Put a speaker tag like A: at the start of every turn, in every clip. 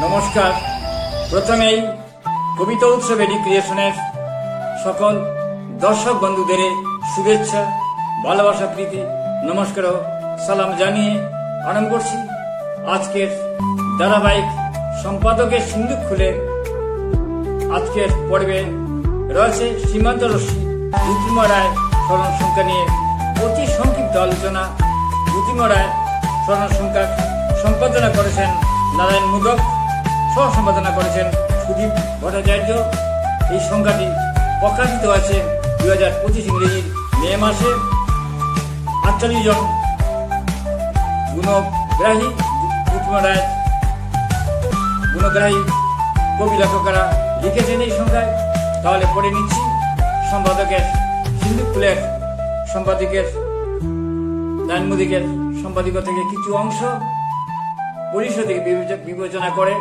A: নমস্কার। প্রথমেই কবিতা উৎসব এডি ক্রিয়েশনের সকল দর্শক বন্ধুদের শুভেচ্ছা, ভালোবাসা, প্রীতি, নমস্কার ও সালাম জানিয়ে আরম্ভ করছি আজকের ধারাবাহিক সম্পাদকের সিন্ধুক খুলে। আজকের পর্বে রয়েছে সীমান্ত রশ্মি জ্যোতির্ময় রায় স্মরণ সংখ্যা নিয়ে অতি সংক্ষিপ্ত আলোচনা। জ্যোতির্ময় রায় স্মরণ সংখ্যা সম্পাদনা করেছেন নারায়ণ মুদক, সহ সম্পাদনা করেছেন সুদীপ ভট্টাচার্য। এই সংখ্যাটি প্রকাশিত হয়েছে 2025 ইংরেজির মে মাসে। 48 জন গুণগ্রাহী জ্যোতির্ময় রায় গুণগ্রাহী কবি লেখকেরা লিখেছেন এই সংখ্যায়। তাহলে পড়ে নিচ্ছি সম্পাদকের সিন্ধুক ফুলের সম্পাদকের নারায়ণ মুদিকের সম্পাদক থেকে কিছু অংশ পরিষদ থেকে বিবেচনা করে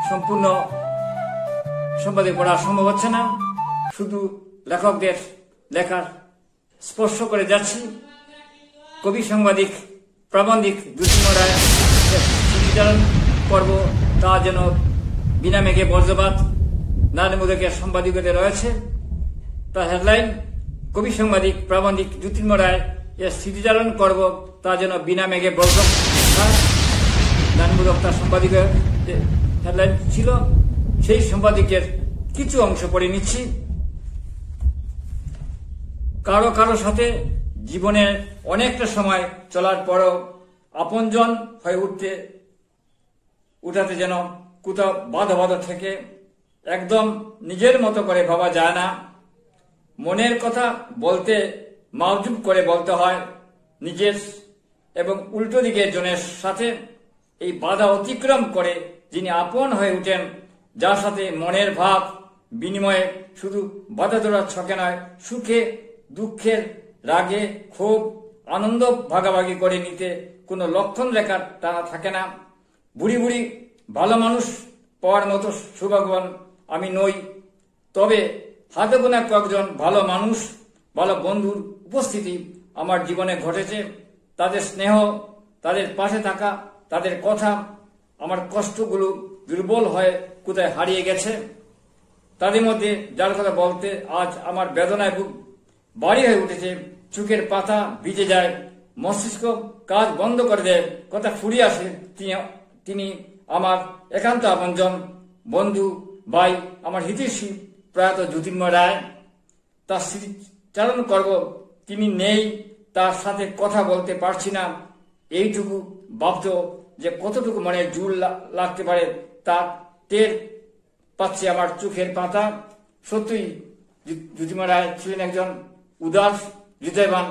A: সম্পূর্ণ সম্পাদক পড়া সম্ভব হচ্ছে না, শুধু লেখকদের লেখার স্পর্শ করে যাচ্ছি। কবি সাংবাদিক প্রাবন্ধিক জ্যোতির্ময় রায় স্মৃতিচারণ পর্ব, তা যেন বিনা মেঘে বজ্রপাত, নারায়ণ মুদিকের সম্পাদকীয়তে রয়েছে। তার হেডলাইন: কবি সাংবাদিক প্রাবন্ধিক জ্যোতির্ময় রায় এর স্মৃতিচারণ পর্ব, তা যেন বিনা মেঘে বজ্রপাত। নারায়ণ মুদক তার সম্পাদকীয় হেডলাইন ছিল। সেই সম্পাদকের কিছু অংশ পড়ে নিচ্ছি। কারো কারো সাথে জীবনের অনেকটা সময় চলার পরও আপনজন হয়ে উঠাতে যেন কোথাও বাধা বাধা থেকে একদম নিজের মতো করে ভাবা যায় না। মনের কথা বলতে মাউজুব করে বলতে হয় নিজের এবং উল্টো দিকের জনের সাথে। এই বাধা অতিক্রম করে যিনি আপন হয়ে উঠেন, যার সাথে মনের ভাব বিনিময়ে শুধু বাধা ধরার ছকে নয়, সুখে দুঃখের, রাগে ক্ষোভ, আনন্দ ভাগাভাগি করে নিতে কোনো লক্ষণ রেখার টানা থাকে না। বুড়ি বুড়ি ভালো মানুষ পাওয়ার মতো সৌভাগ্যবান আমি নই, তবে হাতে গোনা কয়েকজন ভালো মানুষ, ভালো বন্ধুর উপস্থিতি আমার জীবনে ঘটেছে। তাদের স্নেহ, তাদের পাশে থাকা, তাদের কথা আমার কষ্টগুলো দুর্বল হয়ে কোথায় হারিয়ে গেছে। তাদের মধ্যে যার কথা বলতে আজ আমার বেদনায় বুক বাড়ি হয়ে উঠেছে। চোখের পাতা ভিজে যায়, মস্তিষ্ক কাজ বন্ধ করে দেয়, কথা ফুরিয়ে আসে। তিনি আমার একান্ত আপনজন, বন্ধু, ভাই, আমার হিতৈষী প্রয়াত জ্যোতির্ময় রায়। তার স্মৃতিচারণ করব। তিনি নেই, তার সাথে কথা বলতে পারছি না, এইটুকু ভাবত যে কতটুকু মনে জোর লাগতে পারে তার টের পাচ্ছে আমার চোখের পাতা। সত্যিই জ্যোতির্ময় রায় ছিলেন একজন উদার হৃদয়বান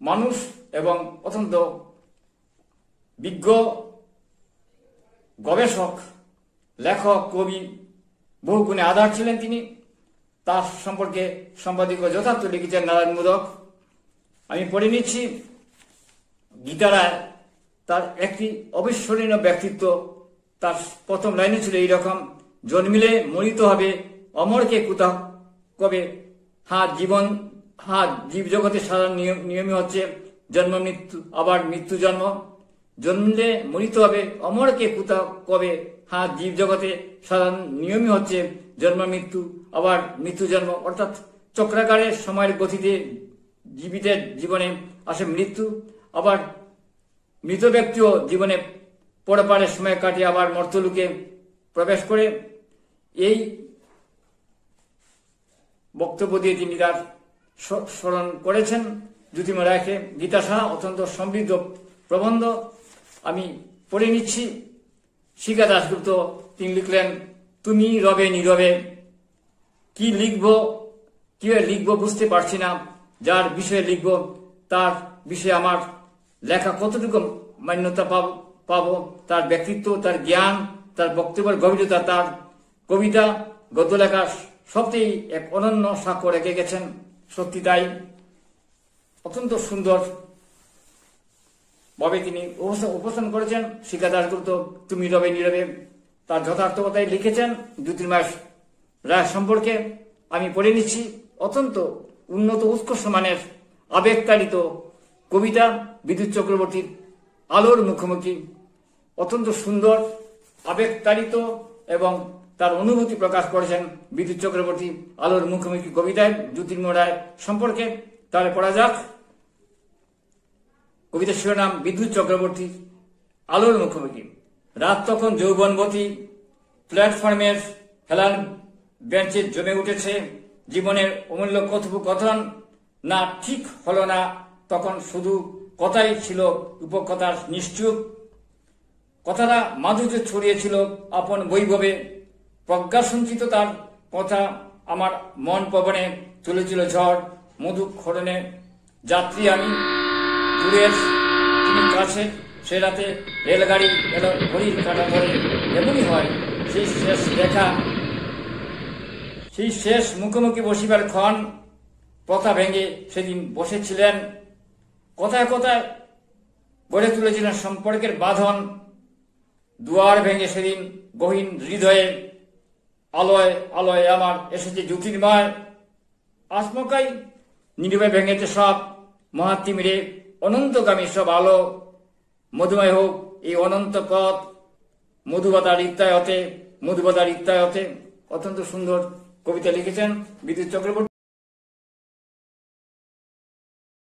A: মানুষ এবং অত্যন্ত বিজ্ঞ গবেষক, লেখক, কবি, বহু গুণে আধার ছিলেন তিনি। তার সম্পর্কে সম্পাদকীয় যথার্থ লিখেছেন নারায়ণ মুদক। আমি পড়ে নিচ্ছি। গীতা রায় তার একটি অবিস্মরণীয় ব্যক্তিত্ব। তার প্রথম লাইনে ছিল এইরকম: জন্মিলে মরিতে হবে, অমরকে কোথা কবে। জীব জগতের সাধারণ নিয়মই হচ্ছে জন্ম মৃত্যু, আবার মৃত্যু জন্ম। জন্মিলে মরিতে হবে, অমরকে কোথা কবে। জীব জগতে সাধারণ নিয়মই হচ্ছে জন্ম মৃত্যু, আবার মৃত্যু জন্ম। অর্থাৎ চক্রাকারে সময়ের গতিতে জীবিতের জীবনে আসে মৃত্যু, আবার মৃত ব্যক্তিও জীবনে পরপারের সময় কাটিয়ে আবার মর্ত্যলোকে প্রবেশ করে। এই বক্তব্য দিয়ে তিনি তার স্মরণ করেছেন জ্যোতির্ময় রায়কে। গীতা সাহা অত্যন্ত সমৃদ্ধ প্রবন্ধ আমি পড়ে নিচ্ছি। শিখা দাশগুপ্ত তিনি লিখলেন: তুমি রবে নীরবে। কি লিখবো বুঝতে পারছি না। যার বিষয়ে লিখবো তার বিষয়ে আমার লেখা কতটুকু মান্যতা পাবো। তার ব্যক্তিত্ব, তার জ্ঞান, তার বক্তব্যের গভীরতা, তার কবিতা, গদ্য লেখা সবটাই এক অনন্য সাক্ষ্য রেখে গেছেন। সত্যি তাই, অত্যন্ত সুন্দর ভাবে তিনি উপস্থাপন করেছেন। শিখা দাশগুপ্ত তুমি রবে নীরবে তার যথার্থ কথাই লিখেছেন জ্যোতির্ময় রায় সম্পর্কে। আমি পড়ে নিচ্ছি। অত্যন্ত উন্নত উৎকর্ষ মানের আবেগতাড়িত কবিতা বিদ্যুৎ চক্রবর্তীর আলোর মুখোমুখি। অত্যন্ত সুন্দর আবেগতাড়িত এবং তার অনুভূতি প্রকাশ করেছেন বিদ্যুৎ চক্রবর্তী আলোর মুখোমুখি কবিতায় জ্যোতির্ময় রায় সম্পর্কে। তাহলে পড়া যাক কবিতার শিরোনাম বিদ্যুৎ চক্রবর্তী আলোর মুখোমুখি। রাত তখন যৌবনবতী, প্ল্যাটফর্মের হেলান বেঞ্চে জমে উঠেছে জীবনের অমূল্য কথোপকথন। না ঠিক হলো না তখন, শুধু কথাই ছিল উপকথার নিশ্চুপ। কথাটা মাধুর্য ছড়িয়েছিল আপন বৈভবে, প্রজ্ঞাসঞ্চিত তার কথা আমার মন পবনে তুলেছিল ঝড় মধু ক্ষরণে। যাত্রী আমি দূরের, তুমি কাছে, সে রাতে রেলগাড়ি এলো ঘড়ির কাঁটা ধরে। এমনই হয় সেই শেষ দেখা, সেই শেষ মুখোমুখি বসিবার ক্ষণ। কথা ভেঙে সেদিন বসেছিলেন, কথায় কথায় গড়ে তুলেছিলেন সম্পর্কের বাঁধন। দুয়ার ভেঙে সেদিন গহীন হৃদয়ে আলোয় আলোয় আমার এসেছে জ্যোতির্ময়। আচমকাই নীরবে ভেঙেছে সব মহাতিমিরে অনন্তগামী সব আলো। মধুময় হোক এই অনন্ত পথ, মধুবাতার ইত্যায়তে, মধুবাতার ইত্যায়তে। অত্যন্ত সুন্দর কবিতা লিখেছেন বিদ্যুৎ চক্রবর্তী।